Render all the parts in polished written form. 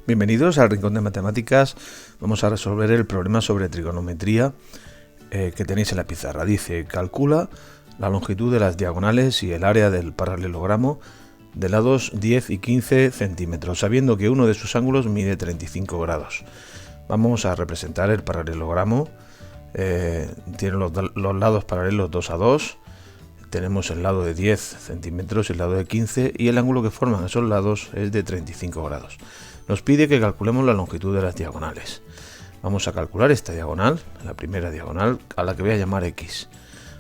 Bienvenidos al Rincón de Matemáticas. Vamos a resolver el problema sobre trigonometría que tenéis en la pizarra. Dice, calcula la longitud de las diagonales y el área del paralelogramo de lados 10 y 15 centímetros, sabiendo que uno de sus ángulos mide 35 grados. Vamos a representar el paralelogramo. Tiene los lados paralelos 2 a 2. Tenemos el lado de 10 centímetros y el lado de 15, y el ángulo que forman esos lados es de 35 grados. Nos pide que calculemos la longitud de las diagonales. Vamos a calcular esta diagonal, la primera diagonal, a la que voy a llamar X.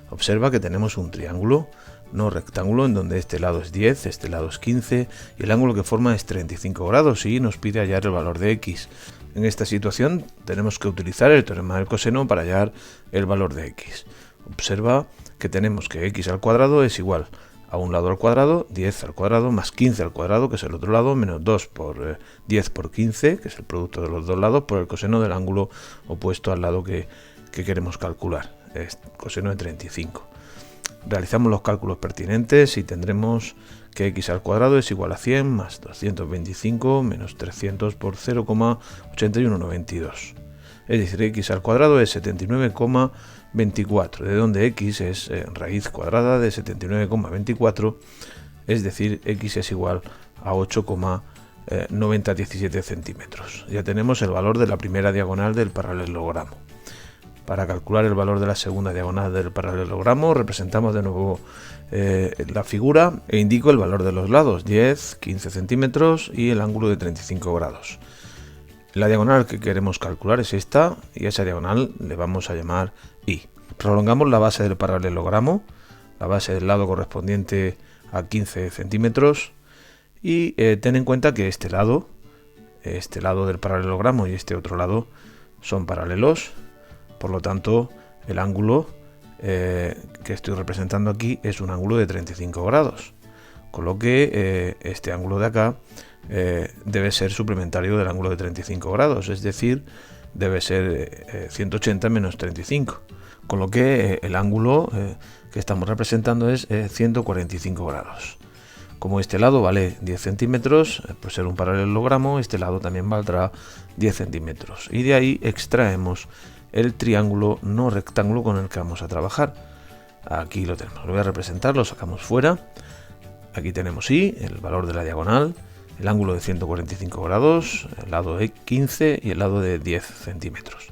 Observa que tenemos un triángulo no rectángulo en donde este lado es 10, este lado es 15 y el ángulo que forma es 35 grados y nos pide hallar el valor de X. En esta situación tenemos que utilizar el teorema del coseno para hallar el valor de X. Observa que tenemos que X al cuadrado es igual a un lado al cuadrado, 10 al cuadrado, más 15 al cuadrado, que es el otro lado, menos 2 por 10 por 15, que es el producto de los dos lados, por el coseno del ángulo opuesto al lado que queremos calcular, es coseno de 35. Realizamos los cálculos pertinentes y tendremos que X al cuadrado es igual a 100 más 225 menos 300 por 0,8192. Es decir, X al cuadrado es 79,24, de donde X es raíz cuadrada de 79,24, es decir, X es igual a 8,9017 centímetros. Ya tenemos el valor de la primera diagonal del paralelogramo. Para calcular el valor de la segunda diagonal del paralelogramo, representamos de nuevo la figura e indico el valor de los lados, 10, 15 centímetros y el ángulo de 35 grados. La diagonal que queremos calcular es esta, y a esa diagonal le vamos a llamar Y. Prolongamos la base del paralelogramo, la base del lado correspondiente a 15 centímetros, y ten en cuenta que este lado del paralelogramo y este otro lado son paralelos, por lo tanto el ángulo que estoy representando aquí es un ángulo de 35 grados, con lo que este ángulo de acá debe ser suplementario del ángulo de 35 grados, es decir, debe ser 180 menos 35, con lo que el ángulo que estamos representando es 145 grados. Como este lado vale 10 centímetros, por ser un paralelogramo, este lado también valdrá 10 centímetros. Y de ahí extraemos el triángulo no rectángulo con el que vamos a trabajar. Aquí lo tenemos, lo voy a representar, lo sacamos fuera. Aquí tenemos Y, el valor de la diagonal, el ángulo de 145 grados, el lado de 15 y el lado de 10 centímetros.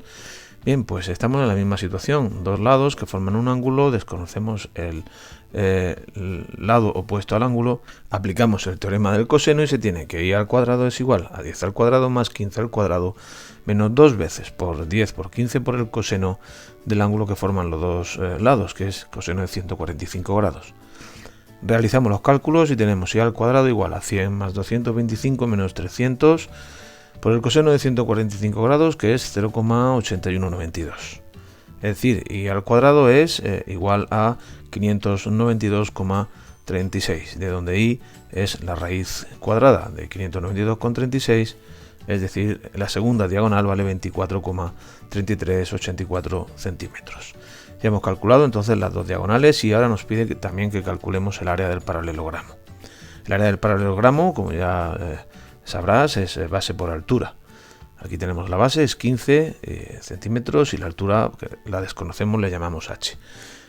Bien, pues estamos en la misma situación, dos lados que forman un ángulo, desconocemos el lado opuesto al ángulo, aplicamos el teorema del coseno y se tiene que Y al cuadrado es igual a 10 al cuadrado más 15 al cuadrado menos 2 veces por 10 por 15 por el coseno del ángulo que forman los dos lados, que es coseno de 145 grados. Realizamos los cálculos y tenemos Y al cuadrado igual a 100 más 225 menos 300 por el coseno de 145 grados, que es 0,8192. Es decir, Y al cuadrado es igual a 592,36, de donde Y es la raíz cuadrada de 592,36, es decir, la segunda diagonal vale 24,3384 centímetros. Ya hemos calculado entonces las dos diagonales y ahora nos pide también que calculemos el área del paralelogramo. El área del paralelogramo, como ya sabrás, es base por altura. Aquí tenemos la base, es 15 centímetros y la altura, que la desconocemos, le llamamos h.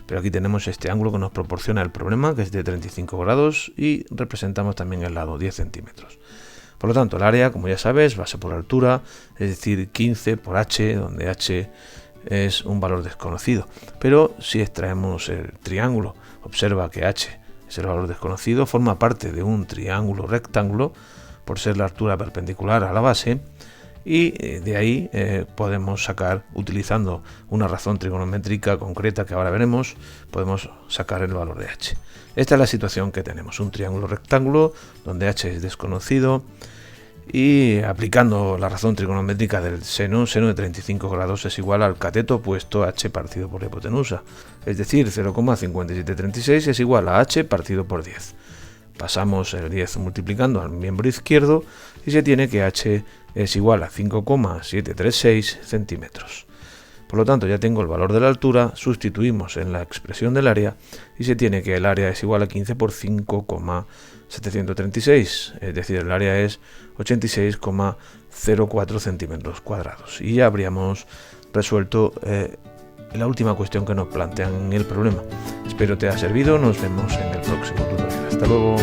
Pero aquí tenemos este ángulo que nos proporciona el problema, que es de 35 grados, y representamos también el lado, 10 centímetros. Por lo tanto, el área, como ya sabes, base por altura, es decir, 15 por h, donde h es un valor desconocido. Pero si extraemos el triángulo, observa que h es el valor desconocido, forma parte de un triángulo rectángulo, por ser la altura perpendicular a la base, y de ahí podemos sacar, utilizando una razón trigonométrica concreta que ahora veremos, podemos sacar el valor de h. Esta es la situación que tenemos, un triángulo rectángulo donde h es desconocido, y aplicando la razón trigonométrica del seno de 35 grados es igual al cateto opuesto h partido por la hipotenusa, es decir, 0,5736 es igual a h partido por 10. Pasamos el 10 multiplicando al miembro izquierdo y se tiene que h es igual a 5,736 centímetros. Por lo tanto, ya tengo el valor de la altura, sustituimos en la expresión del área y se tiene que el área es igual a 15 por 5,736, es decir, el área es 86,04 centímetros cuadrados. Y ya habríamos resuelto la última cuestión que nos plantean en el problema. Espero te haya servido, nos vemos en el próximo tutorial. Hasta luego.